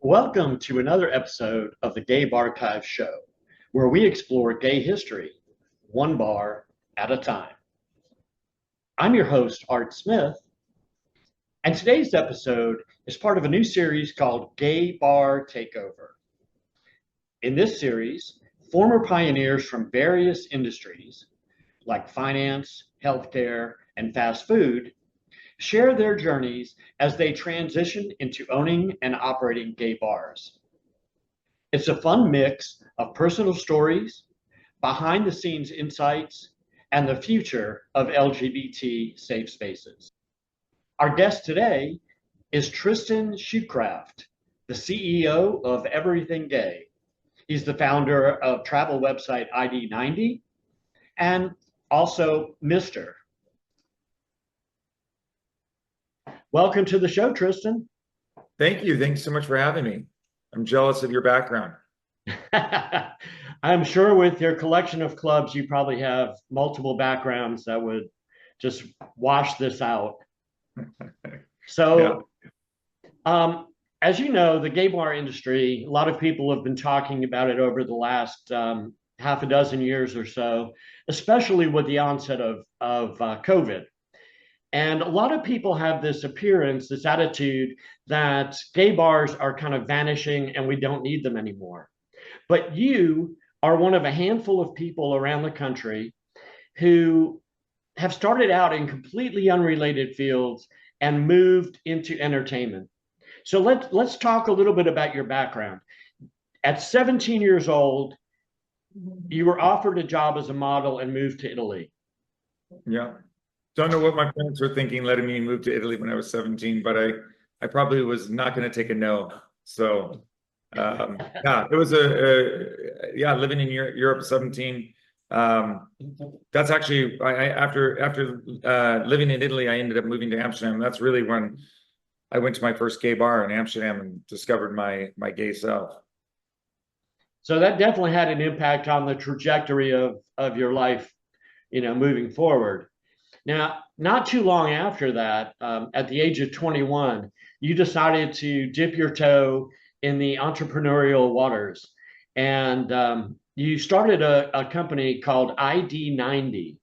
Welcome to another episode of the Gay Barchives Show, where we explore gay history, one bar at a time. I'm your host, Art Smith, and today's episode is part of a new series called Gay Bar Takeover. In this series, former pioneers from various industries, like finance, healthcare, and fast food, share their journeys as they transition into owning and operating gay bars. It's a fun mix of personal stories, behind the scenes insights, and the future of LGBT safe spaces. Our guest today is Tristan Schukraft, the CEO of Everything Gay. He's the founder of travel website ID90 and also Mistr. Welcome to the show, Tristan. Thank you. Thanks so much for having me. I'm jealous of your background. I'm sure with your collection of clubs, you probably have multiple backgrounds that would just wash this out. So, as you know, the gay bar industry, a lot of people have been talking about it over the last half a dozen years or so, especially with the onset of COVID. And a lot of people have this appearance, this attitude that gay bars are kind of vanishing and we don't need them anymore. But you are one of a handful of people around the country who have started out in completely unrelated fields and moved into entertainment. So let's talk a little bit about your background. At 17 years old, you were offered a job as a model and moved to Italy. Yeah. Don't know what my parents were thinking letting me move to Italy when I was 17, but I probably was not going to take a no. So yeah, it was living in Europe at 17. That's actually after living in Italy, I ended up moving to Amsterdam. That's really when I went to my first gay bar in Amsterdam and discovered my gay self. So that definitely had an impact on the trajectory of your life, moving forward. Now, not too long after that, at the age of 21, you decided to dip your toe in the entrepreneurial waters. And you started a company called ID90.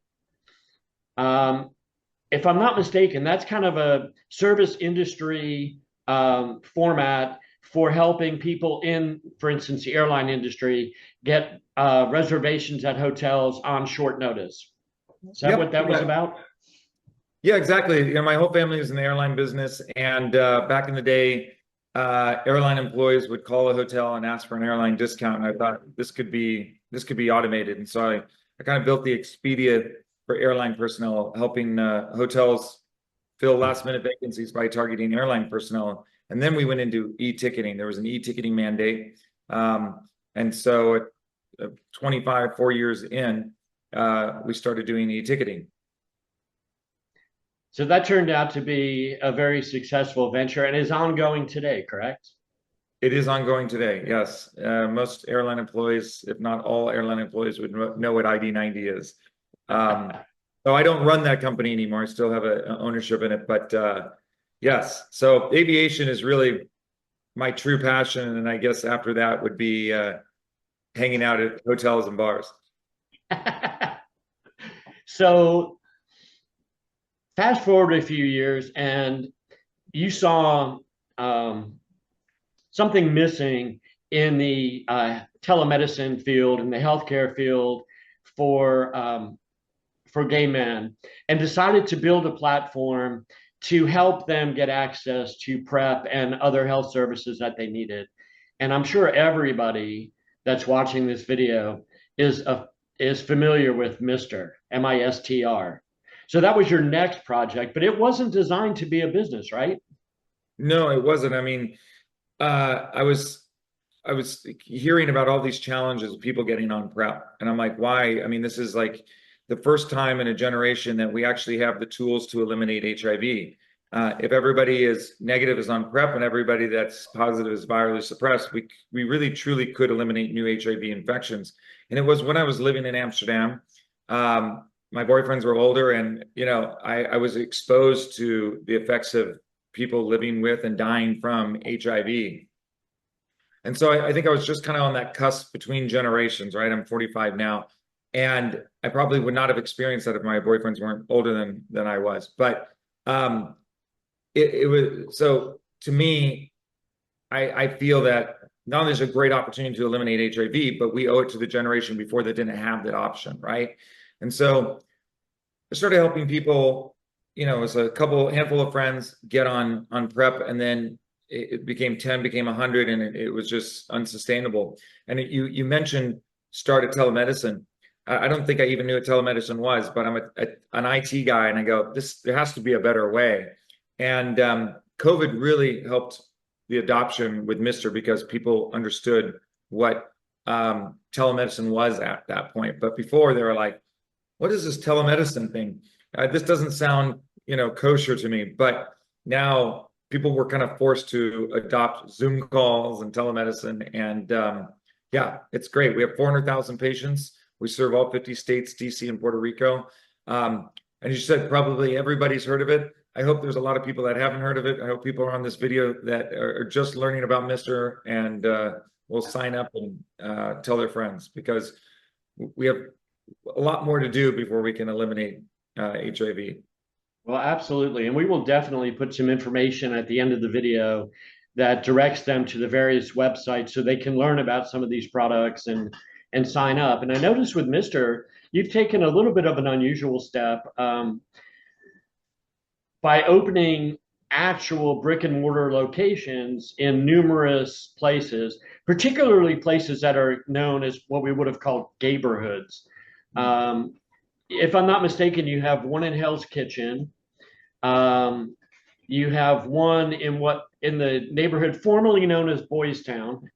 If I'm not mistaken, that's kind of a service industry format for helping people in, for instance, the airline industry get reservations at hotels on short notice. Is that what that was about? Yeah, exactly. My whole family was in the airline business, and back in the day, airline employees would call a hotel and ask for an airline discount. And I thought this could be automated, and so I kind of built the Expedia for airline personnel, helping hotels fill last minute vacancies by targeting airline personnel. And then we went into e-ticketing. There was an e-ticketing mandate, and so at 4 years in, we started doing e-ticketing. So that turned out to be a very successful venture and is ongoing today, correct? It is ongoing today, yes. Most airline employees, if not all airline employees, would know what ID90 is. So I don't run that company anymore. I still have an ownership in it, but yes. So aviation is really my true passion, and I guess after that would be hanging out at hotels and bars. So fast forward a few years and you saw something missing in the telemedicine field, in the healthcare field for gay men, and decided to build a platform to help them get access to PrEP and other health services that they needed. And I'm sure everybody that's watching this video is familiar with Mistr, MISTR. So that was your next project, but it wasn't designed to be a business, right? No, it wasn't. I mean, I was hearing about all these challenges of people getting on PrEP, and I'm like, why? I mean, this is like the first time in a generation that we actually have the tools to eliminate HIV. If everybody is negative is on PrEP and everybody that's positive is virally suppressed, we really truly could eliminate new HIV infections. And it was when I was living in Amsterdam. My boyfriends were older, and I was exposed to the effects of people living with and dying from HIV. And so I think I was just kind of on that cusp between generations, right? I'm 45 now, and I probably would not have experienced that if my boyfriends weren't older than I was. But um, it was, so to me, I feel that not only is it a great opportunity to eliminate HIV, but we owe it to the generation before that didn't have that option, right? And so I started helping people, you know, as a handful of friends get on PrEP, and then it became 10, became 100, and it was just unsustainable. And you mentioned started telemedicine. I don't think I even knew what telemedicine was, but I'm an IT guy, and I go, there has to be a better way. And COVID really helped the adoption with Mistr because people understood what telemedicine was at that point. But before, they were like, what is this telemedicine thing? This doesn't sound, you know, kosher to me. But now people were kind of forced to adopt Zoom calls and telemedicine. And yeah, it's great. We have 400,000 patients. We serve all 50 states, DC and Puerto Rico. And you said probably everybody's heard of it. I hope there's a lot of people that haven't heard of it. I hope people are on this video that are just learning about Mistr and will sign up and tell their friends, because we have a lot more to do before we can eliminate HIV. Well, absolutely. And we will definitely put some information at the end of the video that directs them to the various websites so they can learn about some of these products and sign up. And I noticed with Mistr, you've taken a little bit of an unusual step by opening actual brick and mortar locations in numerous places, particularly places that are known as what we would have called gayborhoods. If I'm not mistaken, you have one in Hell's Kitchen. You have one in the neighborhood formerly known as Boys Town,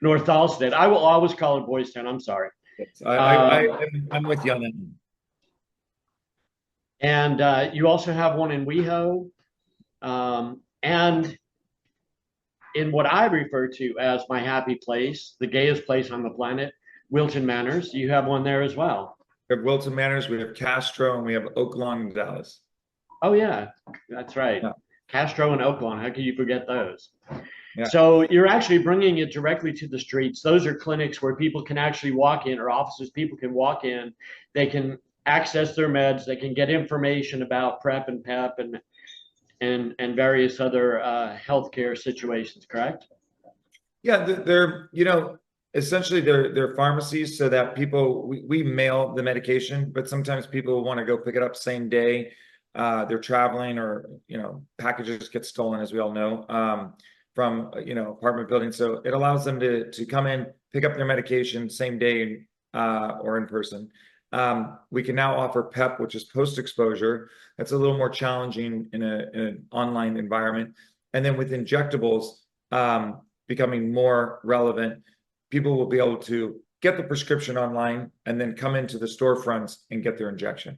North Allsted. I will always call it Boys Town. I'm sorry. I'm with you on that. And you also have one in Weho, and in what I refer to as my happy place, the gayest place on the planet, Wilton Manors. You have one there as well. We have Wilton Manors, we have Castro, and we have Oaklawn in Dallas. Oh yeah, that's right. Yeah. Castro and Oaklawn. How can you forget those? Yeah. So you're actually bringing it directly to the streets. Those are clinics where people can actually walk in, or offices people can walk in. They can access their meds. They can get information about PrEP and PEP and various other healthcare situations. Correct? Yeah, they're you know, essentially they're pharmacies, so that people we mail the medication, but sometimes people want to go pick it up same day. They're traveling, or you know, packages get stolen, as we all know, from you know, apartment buildings. So it allows them to come in, pick up their medication same day, or in person. We can now offer PEP, which is post-exposure. That's a little more challenging in an online environment. And then with injectables becoming more relevant, people will be able to get the prescription online and then come into the storefronts and get their injection.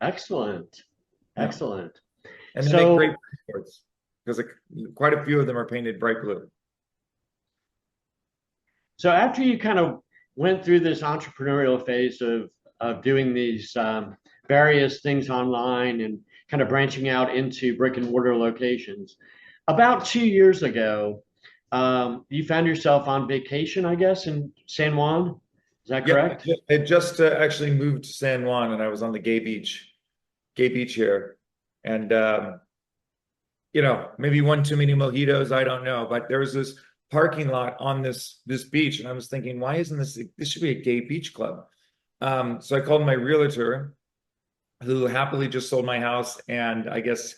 Excellent. Excellent. And they make great reports, because quite a few of them are painted bright blue. So after you kind of went through this entrepreneurial phase of doing these various things online and kind of branching out into brick and mortar locations, about 2 years ago, you found yourself on vacation, I guess, in San Juan. Is that correct? Yeah, I just actually moved to San Juan, and I was on the gay beach here. And, you know, maybe one too many mojitos, I don't know. But there was this parking lot on this beach, and I was thinking, why isn't this should be a gay beach club? So I called my realtor, who happily just sold my house, and I guess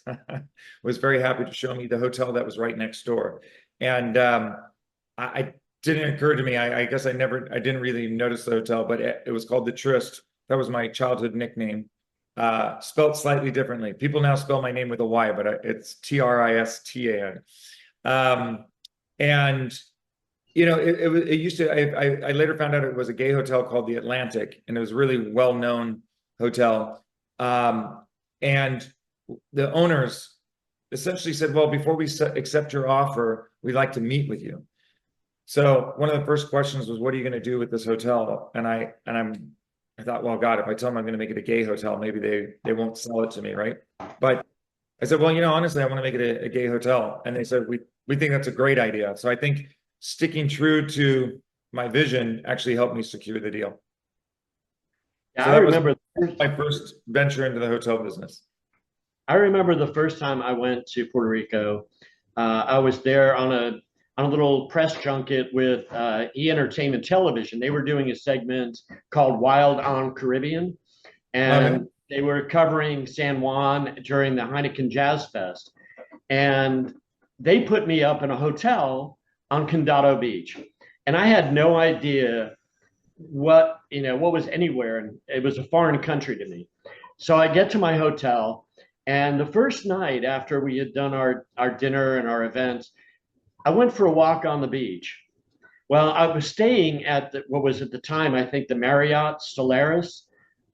was very happy to show me the hotel that was right next door. And I didn't occur to me. I guess I didn't really notice the hotel, but it was called the Tryst. That was my childhood nickname, spelled slightly differently. People now spell my name with a Y, but it's Tristan. And you know, it used to. I later found out it was a gay hotel called the Atlantic, and it was a really well-known hotel. And the owners essentially said, well, before we accept your offer, we'd like to meet with you. So one of the first questions was, what are you going to do with this hotel? And I thought, well, God, if I tell them I'm going to make it a gay hotel, maybe they won't sell it to me, right? But I said, well, honestly, I want to make it a gay hotel. And they said, we think that's a great idea. So I think sticking true to my vision actually helped me secure the deal. Yeah, So I that was remember. my first venture into the hotel business. I remember the first time I went to Puerto Rico. I was there on a little press junket with Entertainment Television. They were doing a segment called Wild on Caribbean, Okay. and they were covering San Juan during the Heineken Jazz Fest. And they put me up in a hotel on Condado Beach, and I had no idea what was anywhere, and it was a foreign country to me. So I get to my hotel, and the first night after we had done our dinner and our events, I went for a walk on the beach. Well, I was staying at what was at the time, I think, the Marriott Stellaris.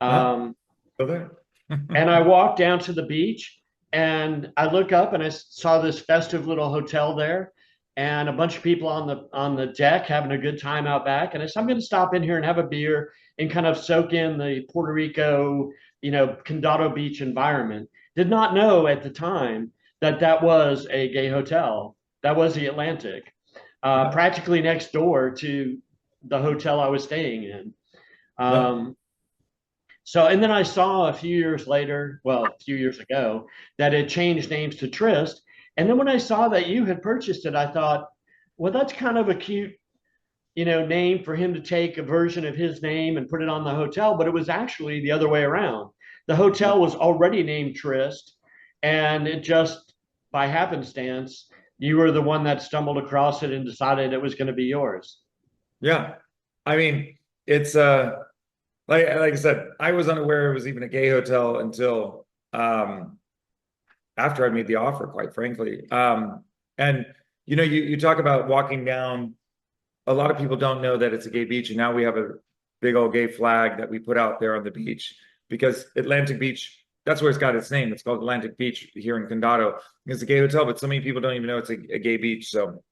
Huh? Um, Okay. and I walked down to the beach, and I look up and I saw this festive little hotel there and a bunch of people on the deck having a good time out back. And I said, I'm going to stop in here and have a beer and kind of soak in the Puerto Rico, Condado Beach environment. Did not know at the time that that was a gay hotel. That was the Atlantic, Yeah. practically next door to the hotel I was staying in. Yeah. Um, so, and then I saw a few years later, well, a few years ago, that it changed names to Tryst. And then when I saw that you had purchased it, I thought, well, that's kind of a cute, name for him to take a version of his name and put it on the hotel. But it was actually the other way around. The Yeah. hotel was already named Tryst, and it just by happenstance, you were the one that stumbled across it and decided it was going to be yours. Yeah. I mean, it's like I said, I was unaware it was even a gay hotel until after I made the offer, quite frankly. And you talk about walking down. A lot of people don't know that it's a gay beach, and now we have a big old gay flag that we put out there on the beach because Atlantic Beach, that's where it's got its name. It's called Atlantic Beach here in Condado. It's a gay hotel, but so many people don't even know it's a gay beach. So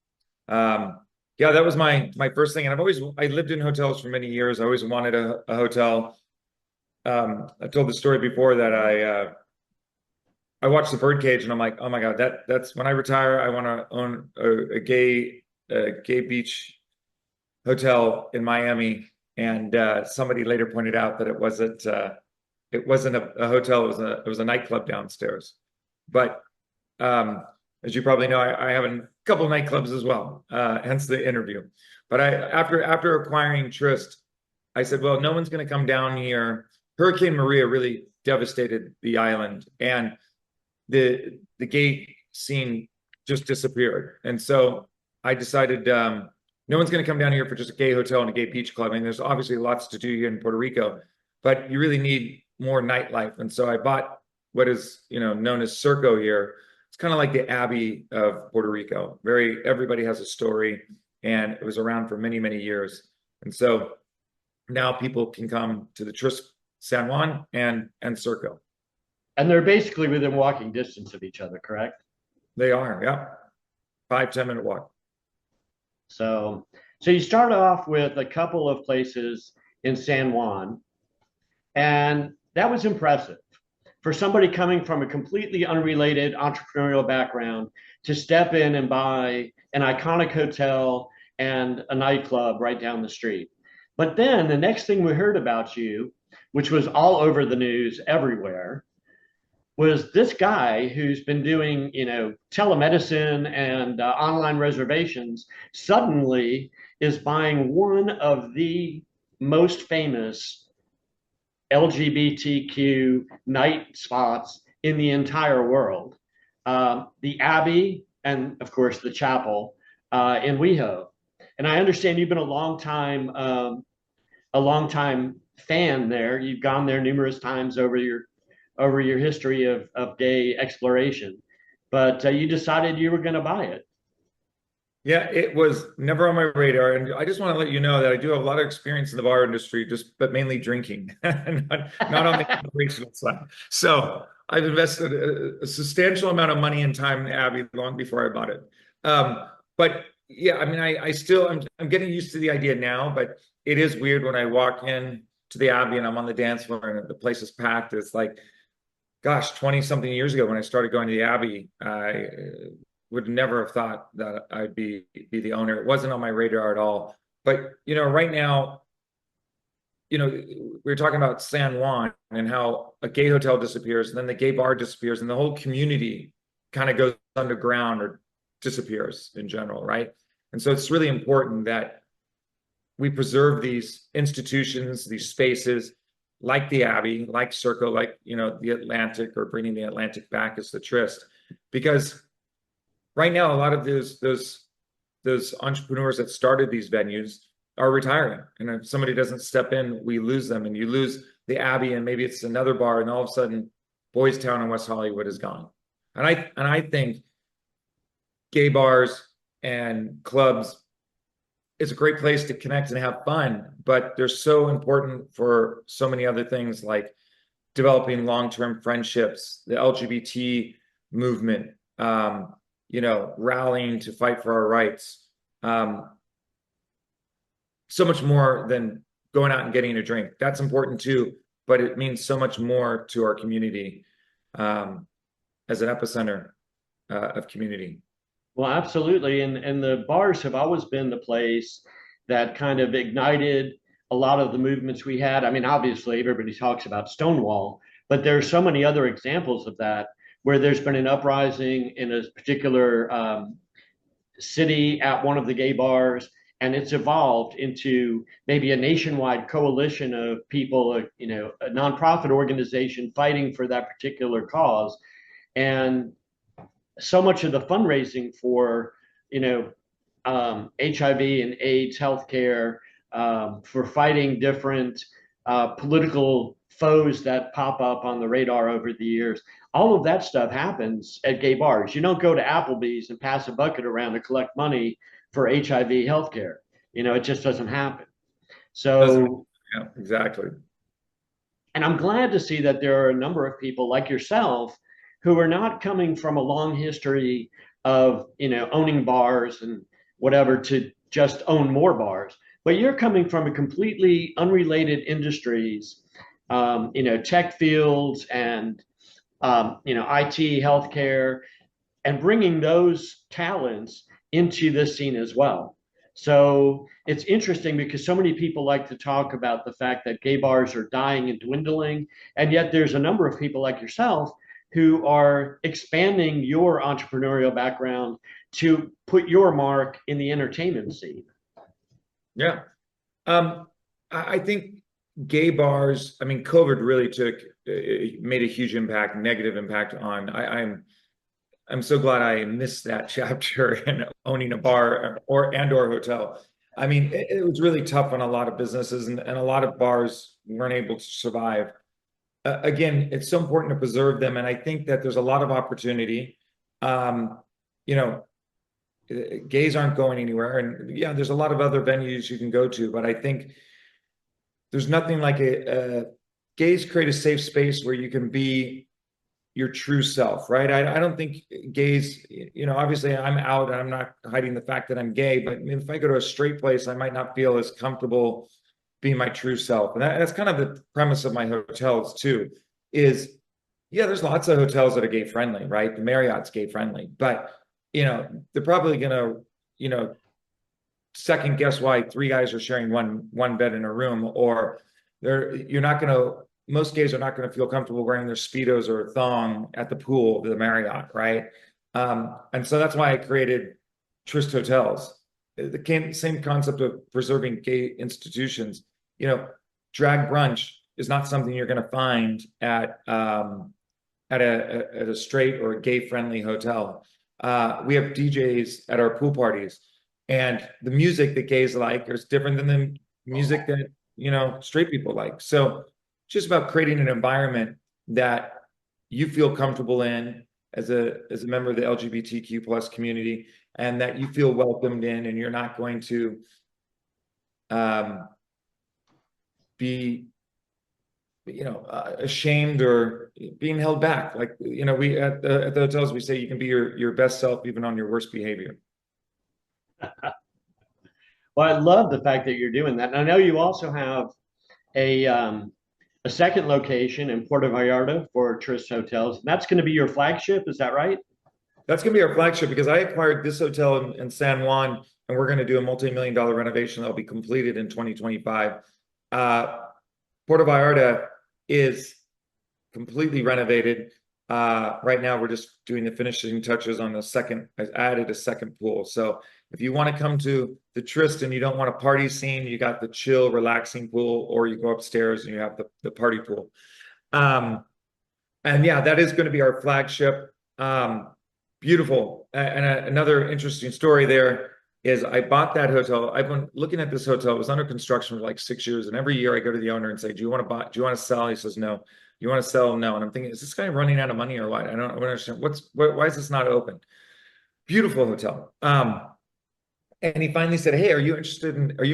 yeah, that was my first thing. And I lived in hotels for many years. I always wanted a hotel. I told the story before that I watched the Birdcage and I'm like, oh my God, that's when I retire, I want to own a gay beach hotel in Miami. And somebody later pointed out that it wasn't a hotel, it was a nightclub downstairs. But as you probably know, I have a couple of nightclubs as well, hence the interview. But after acquiring Tryst, I said, well, no one's going to come down here. Hurricane Maria really devastated the island, and the gay scene just disappeared. And so I decided no one's going to come down here for just a gay hotel and a gay beach club. I mean, there's obviously lots to do here in Puerto Rico, but you really need more nightlife. And so I bought what is known as Circo here. It's kind of like the Abbey of Puerto Rico. Everybody has a story, and it was around for many, many years. And so now people can come to the Tryst San Juan and Circo. And they're basically within walking distance of each other, correct? They are, yeah. 5-10 minute walk. So you start off with a couple of places in San Juan, and that was impressive for somebody coming from a completely unrelated entrepreneurial background to step in and buy an iconic hotel and a nightclub right down the street. But then the next thing we heard about you, which was all over the news everywhere, was this guy who's been doing, telemedicine and online reservations suddenly is buying one of the most famous LGBTQ night spots in the entire world, the Abbey and, of course, the Chapel in Weho. And I understand you've been a long time fan there. You've gone there numerous times over your history of gay exploration, but you decided you were going to buy it. Yeah, it was never on my radar. And I just want to let you know that I do have a lot of experience in the bar industry, but mainly drinking, not on the operational side. So I've invested a substantial amount of money and time in Abbey long before I bought it. But yeah, I mean, I'm getting used to the idea now, but it is weird when I walk in to the Abbey and I'm on the dance floor and the place is packed. It's like, gosh, 20 something years ago when I started going to the Abbey, I would never have thought that I'd be the owner. It wasn't on my radar at all. But, right now, we were talking about San Juan and how a gay hotel disappears, and then the gay bar disappears, and the whole community kind of goes underground or disappears in general, right? And so it's really important that we preserve these institutions, these spaces, like the Abbey, like Circo, like the Atlantic, or bringing the Atlantic back as the Tryst, because right now a lot of those entrepreneurs that started these venues are retiring, and if somebody doesn't step in, we lose them, and you lose the Abbey, and maybe it's another bar, and all of a sudden, Boys Town in West Hollywood is gone. And I think gay bars and clubs, it's a great place to connect and have fun, but they're so important for so many other things like developing long-term friendships, the LGBT movement, rallying to fight for our rights. So much more than going out and getting a drink. That's important too, but it means so much more to our community as an epicenter of community. Well, absolutely. And the bars have always been the place that kind of ignited a lot of the movements we had. I mean, obviously, everybody talks about Stonewall, but there's so many other examples of that where there's been an uprising in a particular city at one of the gay bars, and it's evolved into maybe a nationwide coalition of people, a nonprofit organization fighting for that particular cause. And so much of the fundraising for HIV and AIDS healthcare, for fighting different political foes that pop up on the radar over the years. All of that stuff happens at gay bars. You don't go to Applebee's and pass a bucket around to collect money for HIV healthcare. It just doesn't happen. Doesn't, So, yeah, exactly. and I'm glad to see that there are a number of people like yourself who are not coming from a long history of, owning bars and whatever to just own more bars, but you're coming from a completely unrelated industries, tech fields and, IT, healthcare, and bringing those talents into this scene as well. So it's interesting because so many people like to talk about the fact that gay bars are dying and dwindling. And yet there's a number of people like yourself who are expanding your entrepreneurial background to put your mark in the entertainment scene. Yeah. I think gay bars, I mean, COVID really made a huge impact, negative impact on, I'm so glad I missed that chapter in owning a bar or hotel. I mean, it was really tough on a lot of businesses, and a lot of bars weren't able to survive. Again, it's so important to preserve them, and I think that there's a lot of opportunity. You know, gays aren't going anywhere, and yeah, there's a lot of other venues you can go to, but I think there's nothing like gays create a safe space where you can be your true self, right? I don't think gays, obviously I'm out and I'm not hiding the fact that I'm gay, but if I go to a straight place, I might not feel as comfortable being my true self. And that's kind of the premise of my hotels too, is yeah, there's lots of hotels that are gay friendly, right? The Marriott's gay friendly, but they're probably gonna, second guess why three guys are sharing one bed in a room, or most gays are not going to feel comfortable wearing their Speedos or a thong at the pool of the Marriott, right? And so that's why I created Tryst Hotels. The same concept of preserving gay institutions. Drag brunch is not something you're going to find at a straight or a gay friendly hotel. We have DJs at our pool parties, and the music that gays like is different than the music that straight people like. So just about creating an environment that you feel comfortable in as a member of the LGBTQ plus community, and that you feel welcomed in, and you're not going to be ashamed or being held back. Like we at the hotels, we say you can be your best self even on your worst behavior. Well, I love the fact that you're doing that. And I know you also have a a second location in Puerto Vallarta for Tryst Hotels. And that's going to be your flagship, is that right? That's going to be our flagship because I acquired this hotel in San Juan, and we're going to do a multi-million-dollar renovation that'll be completed in 2025. Puerto Vallarta is completely renovated. Right now, we're just doing the finishing touches on the second. I added a second pool. So if you want to come to the Tryst and you don't want a party scene, you got the chill, relaxing pool, or you go upstairs and you have the party pool. And yeah, that is going to be our flagship. Beautiful. And another interesting story there is I bought that hotel. I've been looking at this hotel. It was under construction for like 6 years. And every year I go to the owner and say, do you want to buy? Do you want to sell? He says, no. You want to sell? No. And I'm thinking, is this guy running out of money or what? I don't understand. Why is this not open? Beautiful hotel. And he finally said, hey, are you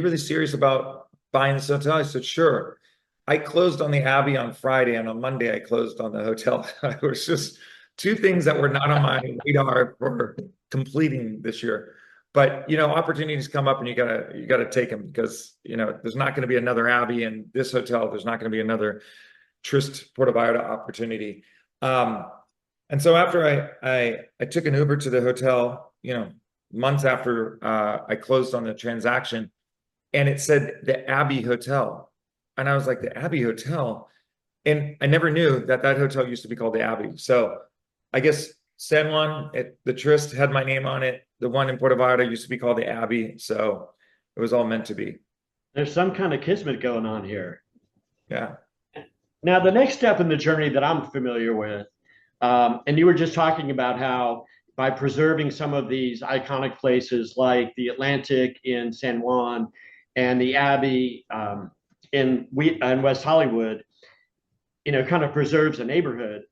really serious about buying this hotel? I said, sure. I closed on the Abbey on Friday, and on Monday I closed on the hotel. It was just two things that were not on my radar for completing this year. But opportunities come up, and you gotta take them because there's not going to be another Abbey in this hotel. There's not going to be another Tryst Puerto Vallarta opportunity. And so after I took an Uber to the hotel, months after I closed on the transaction, and it said the Abbey Hotel. And I was like, the Abbey Hotel? And I never knew that hotel used to be called the Abbey. So I guess San Juan, the Tryst had my name on it. The one in Puerto Vallarta used to be called the Abbey. So it was all meant to be. There's some kind of kismet going on here. Yeah. Now, the next step in the journey that I'm familiar with, and you were just talking about how by preserving some of these iconic places like the Atlantic in San Juan and the Abbey in West Hollywood, kind of preserves a neighborhood.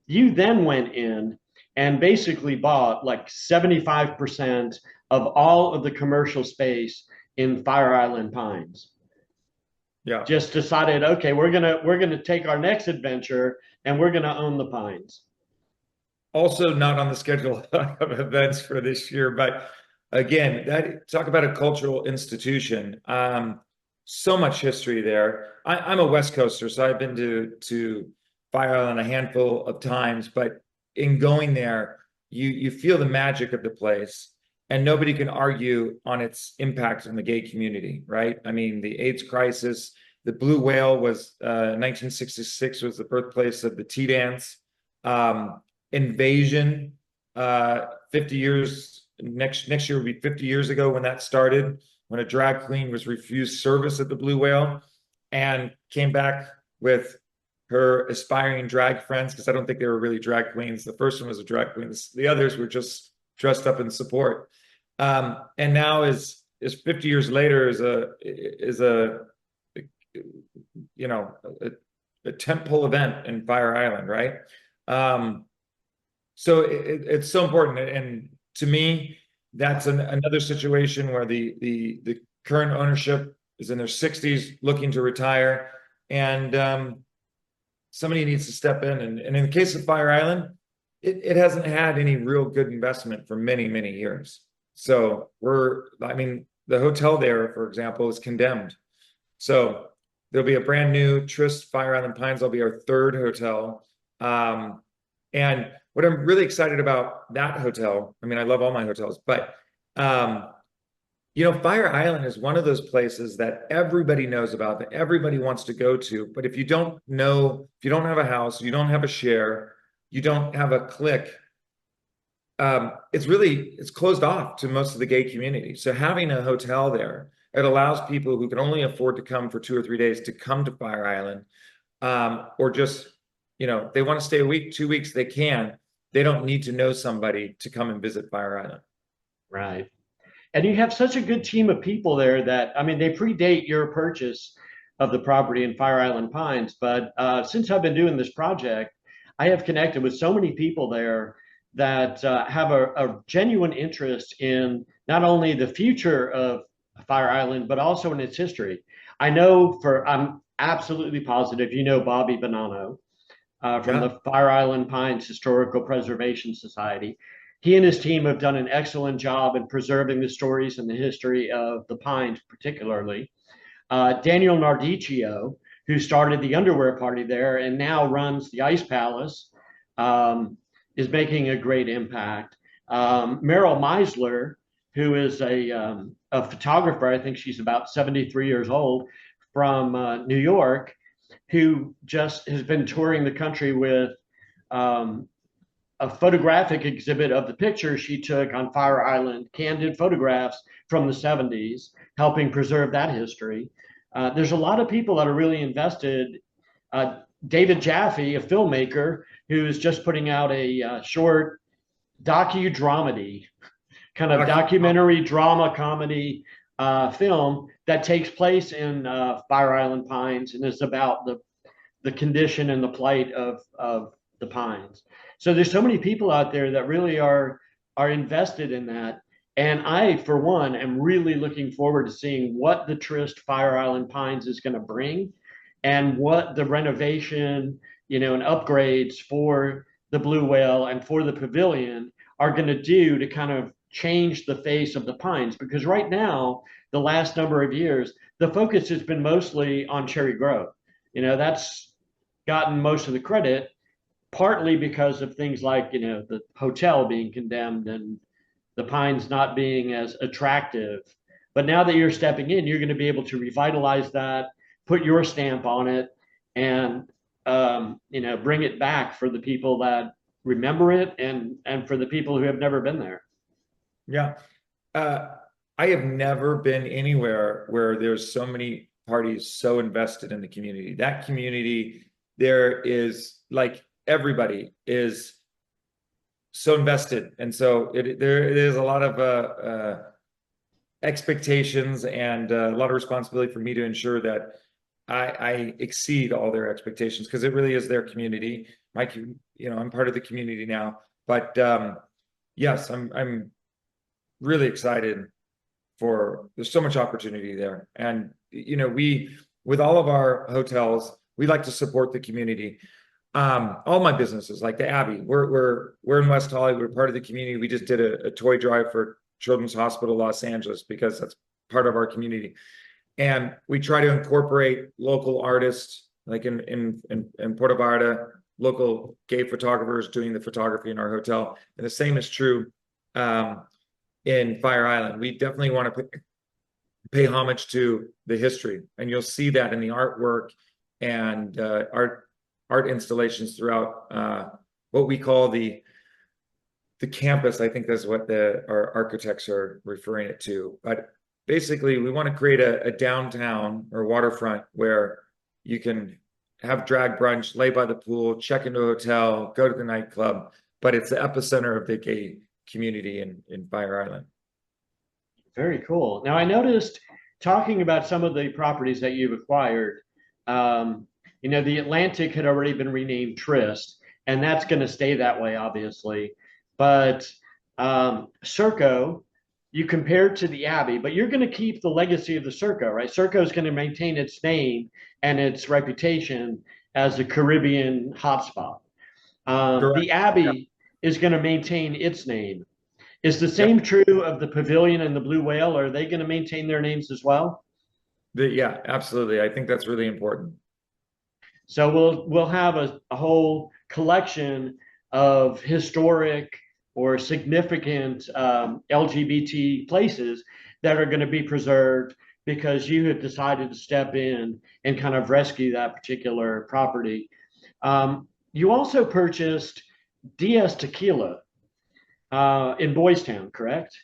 You then went in and basically bought like 75% of all of the commercial space in Fire Island Pines. Yeah. Just decided, okay, we're gonna take our next adventure and we're gonna own the Pines. Also not on the schedule of events for this year, but again, talk about a cultural institution. So much history there. I'm a West Coaster, so I've been to Fire Island a handful of times, but in going there, you feel the magic of the place, and nobody can argue on its impact on the gay community, right? I mean, the AIDS crisis, the Blue Whale was 1966 was the birthplace of the tea dance. Invasion, 50 years next year will be 50 years ago when that started, when a drag queen was refused service at the Blue Whale and came back with her aspiring drag friends, because I don't think they were really drag queens. The first one was a drag queen. The others were just dressed up in support. And now is 50 years later is a tentpole event in Fire Island, right? So it's so important. And to me, that's another situation where the current ownership is in their 60s looking to retire, and somebody needs to step in. And in the case of Fire Island, it hasn't had any real good investment for many, many years. So the hotel there, for example, is condemned. So there'll be a brand new Tryst Fire Island Pines. That'll be our third hotel. And what I'm really excited about that hotel, I mean, I love all my hotels, but Fire Island is one of those places that everybody knows about, that everybody wants to go to. But if you don't have a house, you don't have a share, you don't have a click, it's closed off to most of the gay community. So having a hotel there, it allows people who can only afford to come for 2 or 3 days to come to Fire Island, or just, they want to stay a week, 2 weeks, they can. They don't need to know somebody to come and visit Fire Island. Right. And you have such a good team of people there that, I mean, they predate your purchase of the property in Fire Island Pines. But since I've been doing this project, I have connected with so many people there that have a genuine interest in not only the future of Fire Island, but also in its history. I'm absolutely positive, Bobby Bonanno from the Fire Island Pines Historical Preservation Society. He and his team have done an excellent job in preserving the stories and the history of the Pines, particularly. Daniel Nardicchio, who started the underwear party there and now runs the Ice Palace, is making a great impact. Meryl Meisler, who is a photographer, I think she's about 73 years old, from New York, who just has been touring the country with a photographic exhibit of the pictures she took on Fire Island, candid photographs from the 70s, helping preserve that history. There's a lot of people that are really invested. David Jaffe, a filmmaker, who is just putting out a short docu-dramedy, kind of documentary drama comedy film that takes place in Fire Island Pines and is about the condition and the plight of the pines. So there's so many people out there that really are invested in that. And I, for one, am really looking forward to seeing what the Tryst Fire Island Pines is going to bring and what the renovation, and upgrades for the Blue Whale and for the pavilion are going to do to kind of change the face of the pines. Because right now, the last number of years, the focus has been mostly on Cherry Grove. That's gotten most of the credit, partly because of things like, the hotel being condemned and the pines not being as attractive. But now that you're stepping in, you're going to be able to revitalize that, put your stamp on it, and bring it back for the people that remember it and for the people who have never been there. Yeah. I have never been anywhere where there's so many parties so invested in the community. That community, there is like everybody is so invested. And so there is a lot of expectations and a lot of responsibility for me to ensure that I exceed all their expectations, because it really is their community. I'm part of the community now, but yes, I'm really excited there's so much opportunity there. And, with all of our hotels, we like to support the community. All my businesses, like the Abbey, we're in West Hollywood, we're part of the community. We just did a toy drive for Children's Hospital Los Angeles because that's part of our community. And we try to incorporate local artists, like in Puerto Vallarta, local gay photographers doing the photography in our hotel. And the same is true in Fire Island. We definitely want to pay homage to the history, and you'll see that in the artwork and art installations throughout what we call the campus. I think that's what our architects are referring it to. But basically, we want to create a downtown or waterfront where you can have drag brunch, lay by the pool, check into a hotel, go to the nightclub, but it's the epicenter of the gay community in Fire Island. Very cool. Now, I noticed, talking about some of the properties that you've acquired, the Atlantic had already been renamed Tryst, and that's going to stay that way, obviously. But Circo, you compared to the Abbey, but you're going to keep the legacy of the Circo, right? Circo is going to maintain its name and its reputation as a Caribbean hotspot. The Abbey is going to maintain its name. Is the same true of the Pavilion and the Blue Whale? Are they going to maintain their names as well? Yeah, absolutely. I think that's really important. So we'll have a whole collection of historic or significant LGBT places that are going to be preserved because you have decided to step in and kind of rescue that particular property. You also purchased Diaz Tequila in Boys Town, correct?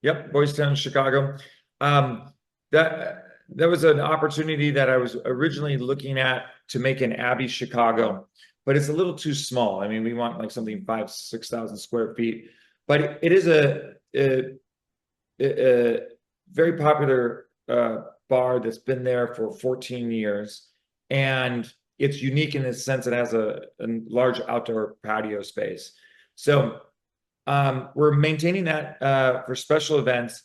Yep, Boys Town, Chicago. That was an opportunity that I was originally looking at to make an Abbey Chicago, but it's a little too small. I mean, we want like something 5,000-6,000 square feet, but it is a very popular bar that's been there for 14 years, and it's unique in the sense it has a large outdoor patio space. So we're maintaining that for special events,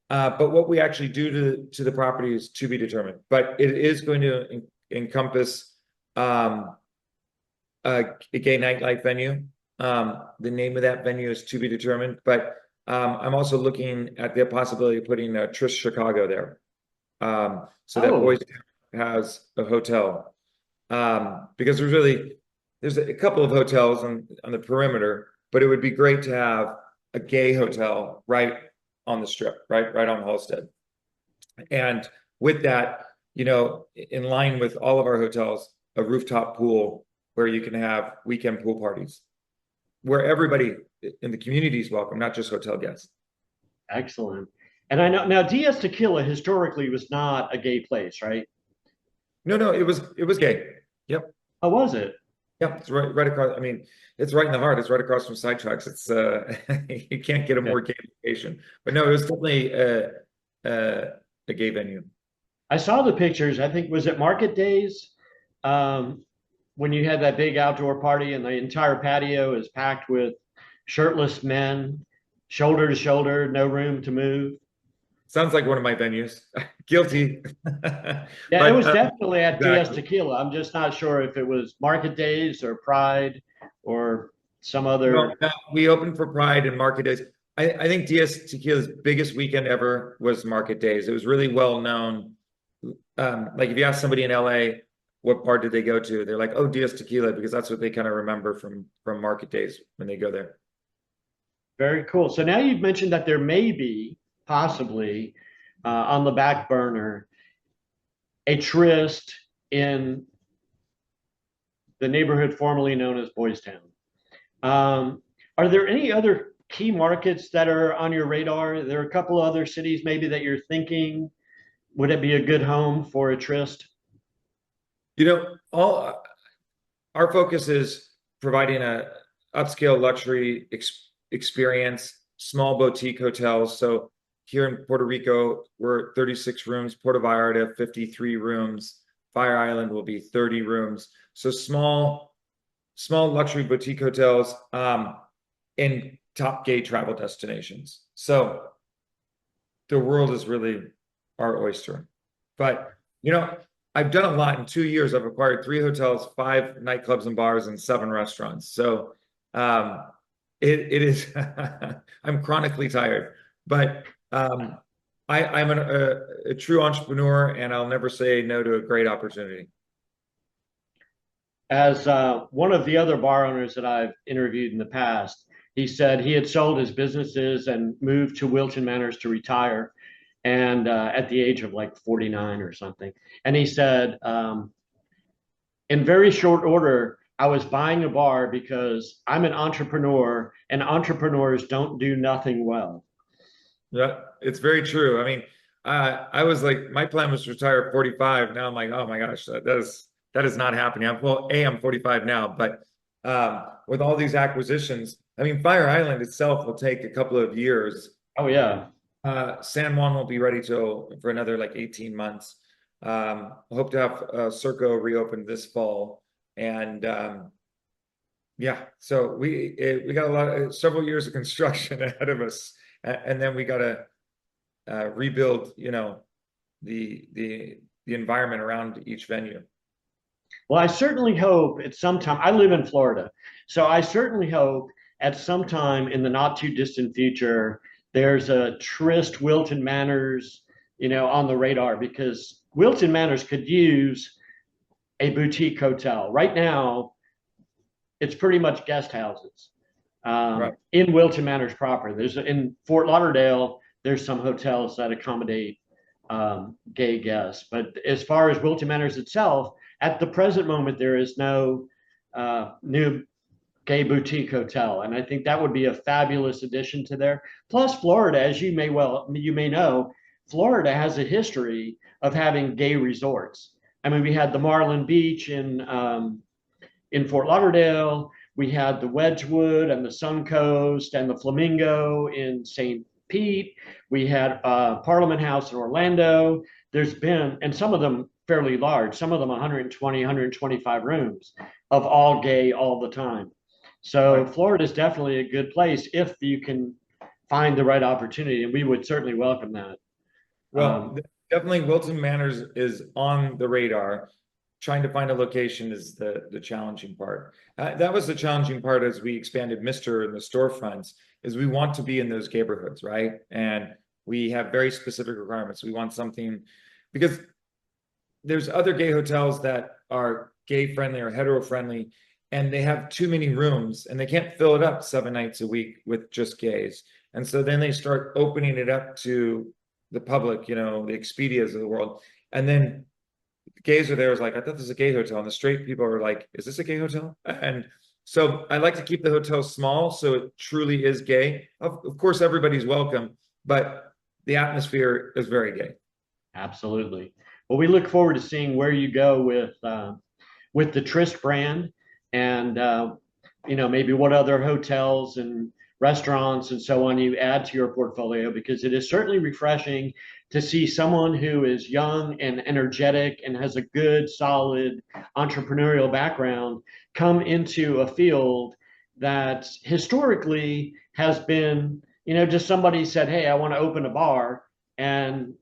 but what we actually do to the property is to be determined. But it is going to encompass a gay nightlife venue. The name of that venue is to be determined, but I'm also looking at the possibility of putting a Tryst Chicago there. So that has a hotel, because there's a couple of hotels on the perimeter, but it would be great to have a gay hotel right on the strip, right on Halsted. And with that, in line with all of our hotels, a rooftop pool where you can have weekend pool parties, where everybody in the community is welcome, not just hotel guests. Excellent. And I know now DS Tequila historically was not a gay place, right? No, it was gay. Yep. How was it? Yep, it's right across. I mean, it's right in the heart. It's right across from Sidetracks. It's you can't get a more gay location. But no, it was definitely a gay venue. I saw the pictures. I think was it Market Days, when you had that big outdoor party and the entire patio is packed with shirtless men, shoulder to shoulder, no room to move. Sounds like one of my venues. Guilty. Yeah, it But was definitely at DS exactly. Tequila. I'm just not sure if it was Market Days or Pride or some No, other. we opened for Pride and Market Days. I think DS Tequila's biggest weekend ever was Market Days. It was really well known. Like if you ask somebody in LA what part did they go to, they're like, oh, DS Tequila, because that's what they kind of remember from Market Days when they go there. Very cool. So now you've mentioned that there may be possibly on the back burner a tryst in the neighborhood formerly known as Boys Town. Are there any other key markets that are on your radar? There are a couple of other cities maybe that you're thinking, would it be a good home for a tryst? All our focus is providing a upscale luxury experience, small boutique hotels. So here in Puerto Rico, we're 36 rooms, Puerto Vallarta, 53 rooms, Fire Island will be 30 rooms. So small luxury boutique hotels in top gay travel destinations. So the world is really our oyster. But I've done a lot in 2 years. I've acquired 3 hotels, 5 nightclubs and bars, and 7 restaurants. So it is I'm chronically tired, but I'm a true entrepreneur, and I'll never say no to a great opportunity. As one of the other bar owners that I've interviewed in the past, he said he had sold his businesses and moved to Wilton Manors to retire, and at the age of like 49 or something. And he said, in very short order, I was buying a bar because I'm an entrepreneur and entrepreneurs don't do nothing well. Yeah, it's very true. I mean, I was like, my plan was to retire at 45. Now I'm like, oh my gosh, that is not happening. I'm 45 now, but with all these acquisitions, I mean, Fire Island itself will take a couple of years. Oh, yeah. San Juan won't be ready for another like 18 months. I hope to have Circo reopened this fall, and yeah, so we got several years of construction ahead of us, and then we got to rebuild, the environment around each venue. Well, I certainly hope at some time, I live in Florida, so I certainly hope at some time in the not too distant future, there's a Tryst Wilton Manors, on the radar, because Wilton Manors could use a boutique hotel. Right now, it's pretty much guest houses Right. in Wilton Manors proper. In Fort Lauderdale, there's some hotels that accommodate gay guests. But as far as Wilton Manors itself, at the present moment, there is no new gay boutique hotel, and I think that would be a fabulous addition to there. Plus, Florida, as you may know, Florida has a history of having gay resorts. I mean, we had the Marlin Beach in Fort Lauderdale. We had the Wedgewood and the Suncoast and the Flamingo in St. Pete. We had Parliament House in Orlando. There's been, and some of them fairly large, some of them 120, 125 rooms of all gay all the time. So Right. Florida is definitely a good place if you can find the right opportunity, and we would certainly welcome that. Well, definitely Wilton Manors is on the radar. Trying to find a location is the challenging part. That was the challenging part as we expanded Mistr in the storefronts, is we want to be in those neighborhoods, right? And we have very specific requirements. We want something, because there's other gay hotels that are gay friendly or hetero friendly, and they have too many rooms and they can't fill it up 7 nights a week with just gays. And so then they start opening it up to the public, the Expedias of the world. And then gays are there is like, I thought this was a gay hotel. And the straight people are like, is this a gay hotel? And so I like to keep the hotel small so it truly is gay. Of course, everybody's welcome, but the atmosphere is very gay. Absolutely. Well, we look forward to seeing where you go with the Tryst brand, and maybe what other hotels and restaurants and so on you add to your portfolio, because it is certainly refreshing to see someone who is young and energetic and has a good, solid entrepreneurial background come into a field that historically has been, just somebody said, hey, I want to open a bar, and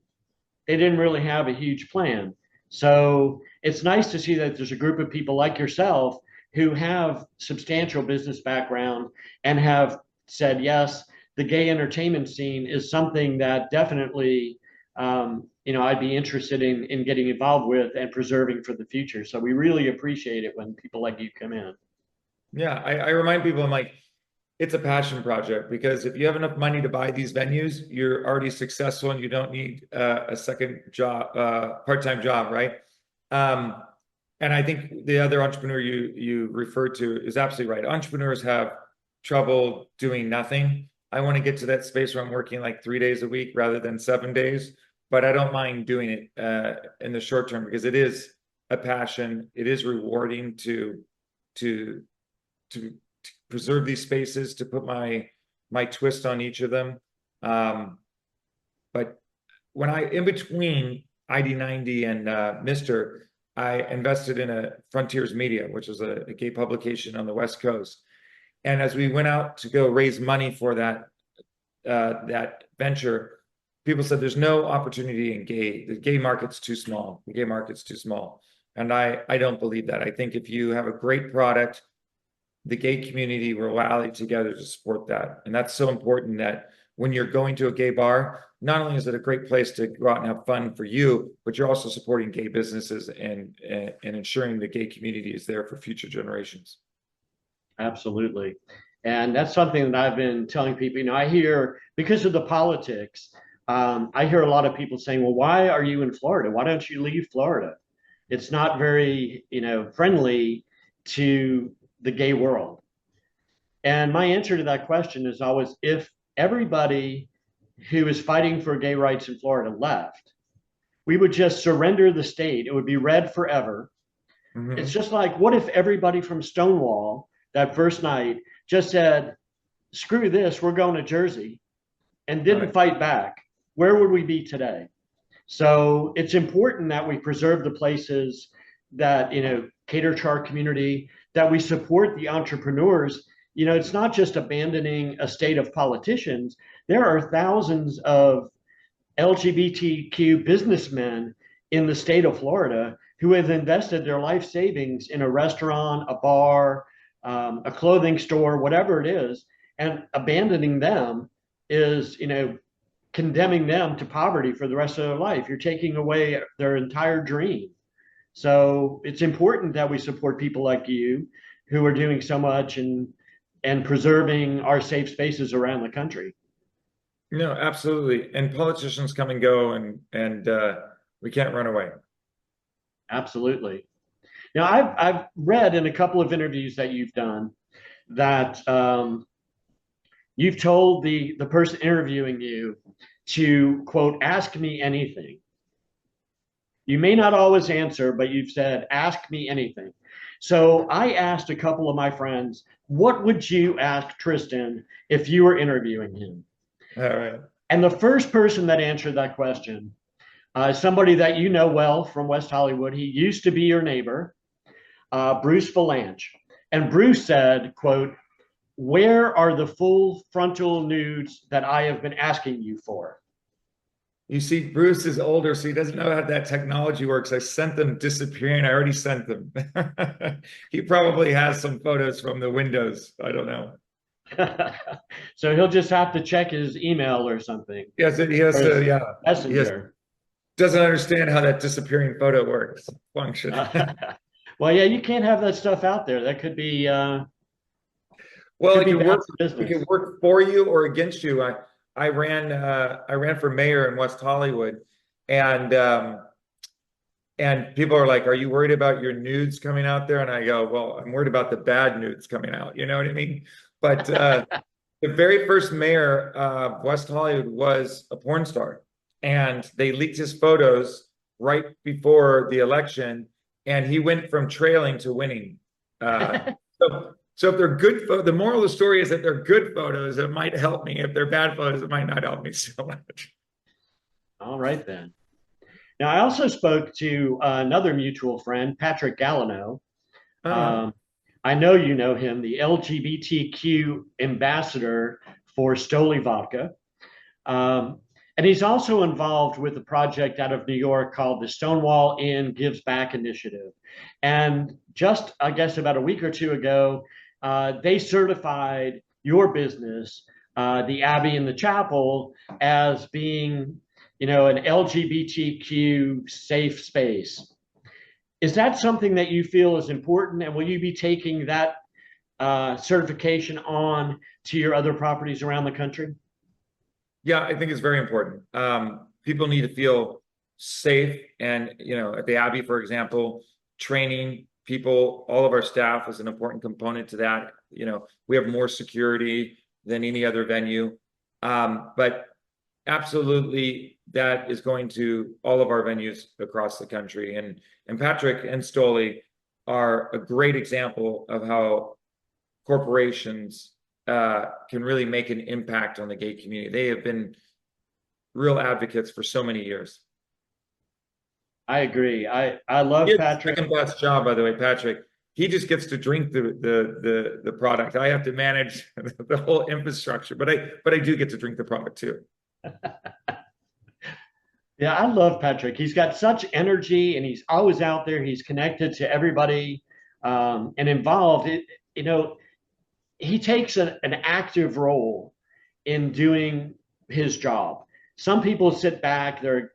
they didn't really have a huge plan. So it's nice to see that there's a group of people like yourself who have substantial business background and have said, yes, the gay entertainment scene is something that definitely, I'd be interested in getting involved with and preserving for the future. So we really appreciate it when people like you come in. Yeah, I remind people, I'm like, it's a passion project, because if you have enough money to buy these venues, you're already successful and you don't need a second job, part-time job, right? And I think the other entrepreneur you referred to is absolutely right. Entrepreneurs have trouble doing nothing. I want to get to that space where I'm working like 3 days a week rather than 7 days, but I don't mind doing it in the short term, because it is a passion. It is rewarding to preserve these spaces, to put my twist on each of them. But when in between ID90 and Mistr, I invested in a Frontiers Media, which is a gay publication on the West Coast. And as we went out to go raise money for that venture, people said there's no opportunity in gay. The gay market's too small. The gay market's too small. And I don't believe that. I think if you have a great product, the gay community will rally together to support that. And that's so important, that when you're going to a gay bar, not only is it a great place to go out and have fun for you, but you're also supporting gay businesses and ensuring the gay community is there for future generations. Absolutely. And that's something that I've been telling people. I hear, because of the politics, I hear a lot of people saying, well, why are you in Florida? Why don't you leave Florida? It's not very, friendly to the gay world. And my answer to that question is always, if everybody who is fighting for gay rights in Florida left, we would just surrender the state. It would be red forever. Mm-hmm. It's just like, what if everybody from Stonewall that first night just said, screw this, we're going to Jersey, and didn't fight back? Where would we be today? So it's important that we preserve the places that, cater to our community, that we support the entrepreneurs. It's not just abandoning a state of politicians. There are thousands of LGBTQ businessmen in the state of Florida who have invested their life savings in a restaurant, a bar, a clothing store, whatever it is, and abandoning them is, condemning them to poverty for the rest of their life. You're taking away their entire dream. So it's important that we support people like you who are doing so much and preserving our safe spaces around the country. No, absolutely. And politicians come and go, and we can't run away. Absolutely. Now, I've read in a couple of interviews that you've done that you've told the person interviewing you to, quote, ask me anything. You may not always answer, but you've said, ask me anything. So I asked a couple of my friends, what would you ask Tristan if you were interviewing him? All right. And the first person that answered that question, somebody that you know well from West Hollywood, he used to be your neighbor, Bruce Valanche. And Bruce said, quote, where are the full frontal nudes that I have been asking you for? You see, Bruce is older, so he doesn't know how that technology works. I sent them disappearing. I already sent them. He probably has some photos from the windows. I don't know. So he'll just have to check his email or something. Yes, he has to, yeah. Messenger. doesn't understand how that disappearing photo works, function. Well, yeah, you can't have that stuff out there. That could be Well, bad for it business. can work for you or against you. I ran for mayor in West Hollywood, and people are like, "Are you worried about your nudes coming out there?" And I go, "Well, I'm worried about the bad nudes coming out." You know what I mean? But the very first mayor of West Hollywood was a porn star, and they leaked his photos right before the election, and he went from trailing to winning. So if they're good, the moral of the story is that they're good photos, it might help me. If they're bad photos, it might not help me so much. All right, then. Now, I also spoke to another mutual friend, Patrick Gallino. Uh, Um, I know you know him, the LGBTQ ambassador for Stoli Vodka. Um, and he's also involved with a project out of New York called the Stonewall Inn Gives Back Initiative. And just, I guess, about a week or two ago, they certified your business, the Abbey and the Chapel, as being, an LGBTQ safe space. Is that something that you feel is important? And will you be taking that certification on to your other properties around the country? yeah, I think it's very important. People need to feel safe, and at the Abbey, for example, training people, all of our staff is an important component to that. We have more security than any other venue, but absolutely, that is going to all of our venues across the country. And Patrick and Stoli are a great example of how corporations can really make an impact on the gay community. They have been real advocates for so many years. I agree. I love He has the Patrick. second best job, by the way, Patrick. He just gets to drink the product. I have to manage the whole infrastructure, but I do get to drink the product too. Yeah, I love Patrick. He's got such energy and he's always out there. He's connected to everybody and involved. He takes an active role in doing his job. Some people sit back, they're,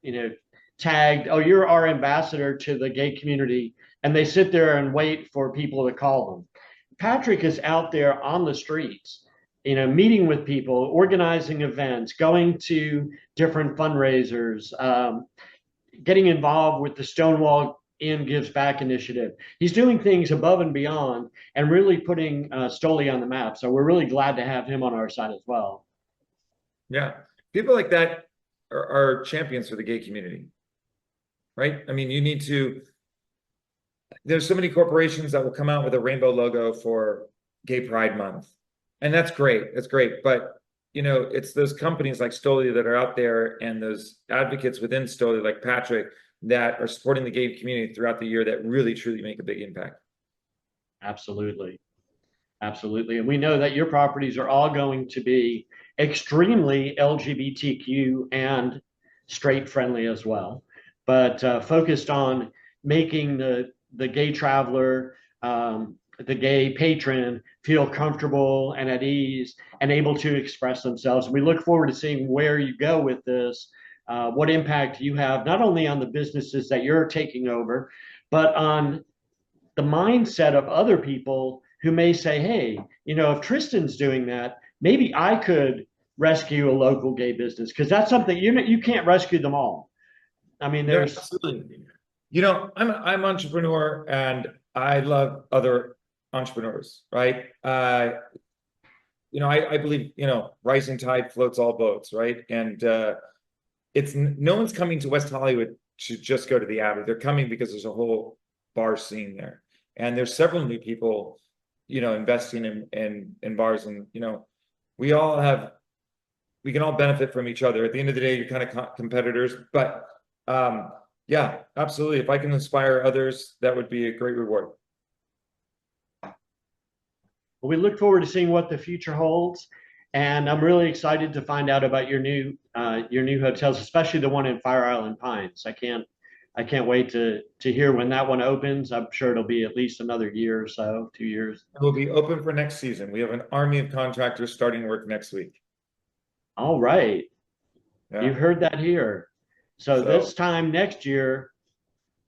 tagged, oh, you're our ambassador to the gay community, and they sit there and wait for people to call them. Patrick is out there on the streets, meeting with people, organizing events, going to different fundraisers, getting involved with the Stonewall Inn Gives Back initiative. He's doing things above and beyond and really putting Stoli on the map. So we're really glad to have him on our side as well. Yeah, people like that are champions for the gay community, right? I mean, there's so many corporations that will come out with a rainbow logo for Gay Pride Month. And that's great. That's great. But, it's those companies like Stoli that are out there, and those advocates within Stoli like Patrick that are supporting the gay community throughout the year that really, truly make a big impact. Absolutely. Absolutely. And we know that your properties are all going to be extremely LGBTQ and straight friendly as well, but focused on making the gay traveler, the gay patron feel comfortable and at ease and able to express themselves. We look forward to seeing where you go with this, what impact you have, not only on the businesses that you're taking over, but on the mindset of other people who may say, hey, if Tristan's doing that, maybe I could rescue a local gay business, because that's something you can't rescue them all. I mean, there's absolutely. I'm an entrepreneur, and I love other entrepreneurs, right? I believe, rising tide floats all boats, right? And it's no one's coming to West Hollywood to just go to the Abbey. They're coming because there's a whole bar scene there, and there's several new people, investing in bars, and we can all benefit from each other. At the end of the day, you're kind of competitors, but yeah, absolutely. If I can inspire others, that would be a great reward. Well, we look forward to seeing what the future holds, and I'm really excited to find out about your new hotels, especially the one in Fire Island Pines. I can't wait to hear when that one opens. I'm sure it'll be at least another year or so, 2 years. It will be open for next season. We have an army of contractors starting work next week. All right. Yeah. You heard that here. So this time next year,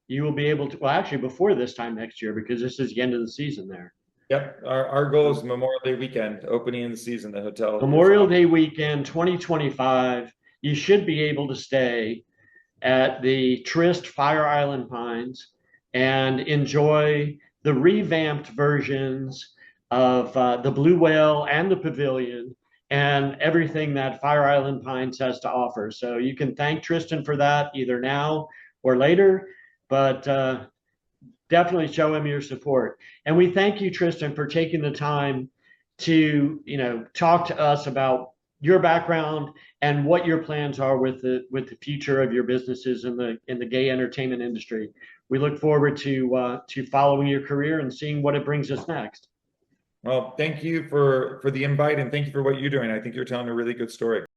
you will be able to, well, actually before this time next year, because this is the end of the season there. Yep, our goal is Memorial Day weekend, opening of the season. The hotel Memorial Day weekend 2025, you should be able to stay at the Tryst Fire Island Pines and enjoy the revamped versions of the Blue Whale and the Pavilion and everything that Fire Island Pines has to offer. So you can thank Tristan for that either now or later, but definitely show him your support. And we thank you, Tristan, for taking the time to, talk to us about your background and what your plans are with the future of your businesses in the gay entertainment industry. We look forward to following your career and seeing what it brings us next. Well, thank you for the invite, and thank you for what you're doing. I think you're telling a really good story.